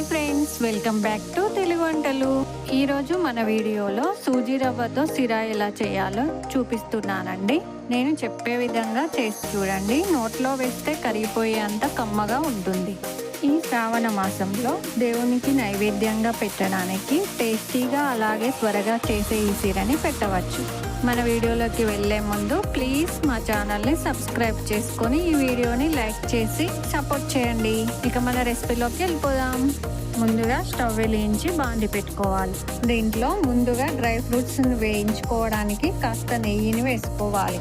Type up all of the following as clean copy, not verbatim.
Hi friends, welcome back to Telugu వంటలు. ఈరోజు మన వీడియోలో సూజీ రవ్వతో సిరా ఎలా చేయాలో చూపిస్తున్నానండి. నేను చెప్పే విధంగా చేసి చూడండి. నోట్లో వేస్తే కరిగిపోయేంత కమ్మగా ఉంటుంది. ఈ శ్రావణ మాసంలో దేవునికి నైవేద్యంగా పెట్టడానికి టేస్టీగా అలాగే త్వరగా చేసే ఈ సిరని పెట్టవచ్చు. మన వీడియోలోకి వెళ్లే ముందు ప్లీజ్ మా ఛానల్ని సబ్స్క్రైబ్ చేసుకొని ఈ వీడియోని లైక్ చేసి సపోర్ట్ చేయండి. ఇక మన రెసిపీలోకి వెళ్ళిపోదాం. ముందుగా స్టవ్ వెలిగించి బాండి పెట్టుకోవాలి. దీంట్లో ముందుగా డ్రై ఫ్రూట్స్ని వేయించుకోవడానికి కాస్త నెయ్యిని వేసుకోవాలి.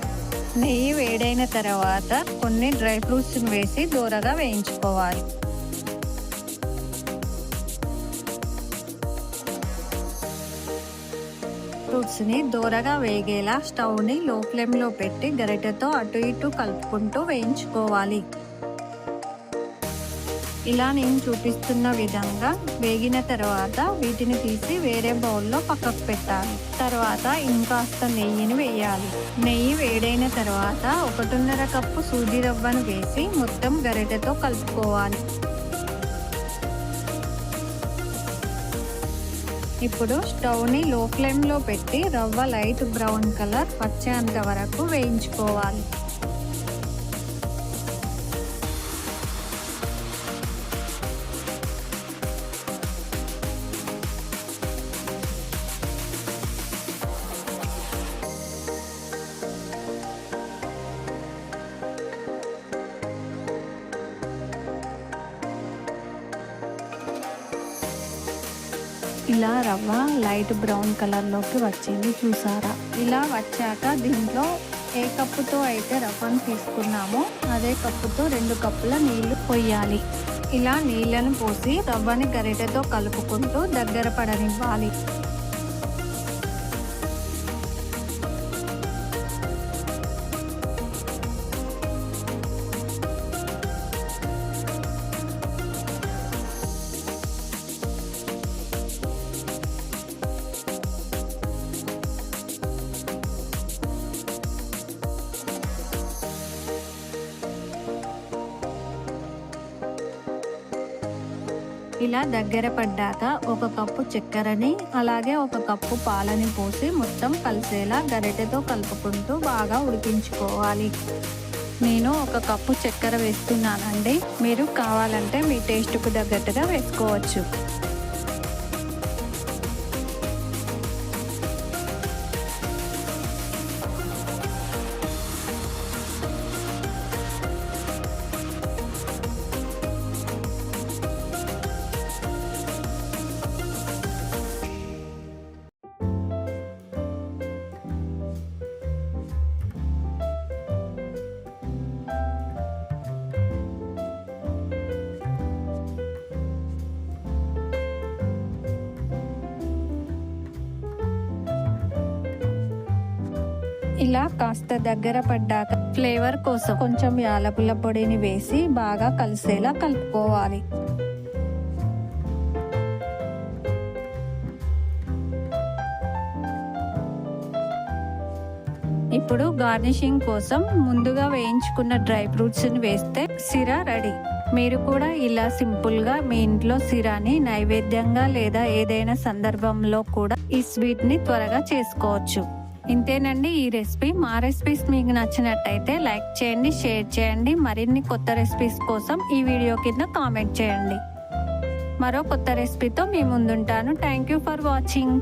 నెయ్యి వేడైన తర్వాత కొన్ని డ్రై ఫ్రూట్స్ని వేసి దూరగా వేయించుకోవాలి. ఫ్రూట్స్ ని దూరగా వేగేలా స్టవ్ ని లో ఫ్లేమ్ లో పెట్టి గరిటెతో అటు ఇటు కలుపుకుంటూ వేయించుకోవాలి. ఇలా నేను చూపిస్తున్న విధంగా వేగిన తర్వాత వీటిని తీసి వేరే బౌల్లో పక్కకు పెట్టాలి. తర్వాత ఇంకాస్త నెయ్యిని వేయాలి. నెయ్యి వేడైన తర్వాత 1.5 కప్పు సూజీ రవ్వను వేసి మొత్తం గరిటెతో కలుపుకోవాలి. ఇప్పుడు స్టవ్ ని లో ఫ్లేమ్ లో పెట్టి రవ్వ లైట్ బ్రౌన్ కలర్ వచ్చేంత వరకు వేయించుకోవాలి. ఇలా రవ్వ లైట్ బ్రౌన్ కలర్లోకి వచ్చింది, చూసారా? ఇలా వచ్చాక దీంట్లో ఏ కప్పుతో అయితే రవ్వను తీసుకున్నామో అదే కప్పుతో 2 కప్పుల నీళ్లు పోయాలి. ఇలా నీళ్లను పోసి రవ్వని గరిటెతో కలుపుకుంటూ దగ్గర పడనివ్వాలి. ఇలా దగ్గర పడ్డాక 1 కప్పు చక్కెరని అలాగే 1 కప్పు పాలని పోసి మొత్తం కలిసేలా గరిటెతో కలుపుకుంటూ బాగా ఉడికించుకోవాలి. నేను 1 కప్పు చక్కెర వేస్తున్నానండి. మీరు కావాలంటే మీ టేస్ట్కు తగ్గట్టుగా వేసుకోవచ్చు. ఇలా కాస్త దగ్గర పడ్డాక ఫ్లేవర్ కోసం కొంచెం యాలకుల పొడిని వేసి బాగా కలిసేలా కలుపుకోవాలి. ఇప్పుడు గార్నిషింగ్ కోసం ముందుగా వేయించుకున్న డ్రై ఫ్రూట్స్ ని వేస్తే సిరా రెడీ. మీరు కూడా ఇలా సింపుల్ గా మీ ఇంట్లో సిరాని నైవేద్యంగా లేదా ఏదైనా సందర్భంలో కూడా ఈ స్వీట్ ని త్వరగా చేసుకోవచ్చు. ఇంతేనండి ఈ రెసిపీ. మా రెసిపీస్ మీకు నచ్చినట్టయితే లైక్ చేయండి, షేర్ చేయండి. మరిన్ని కొత్త రెసిపీస్ కోసం ఈ వీడియో కింద కామెంట్ చేయండి. మరో కొత్త రెసిపీతో మీ ముందుంటాను. Thank you for watching.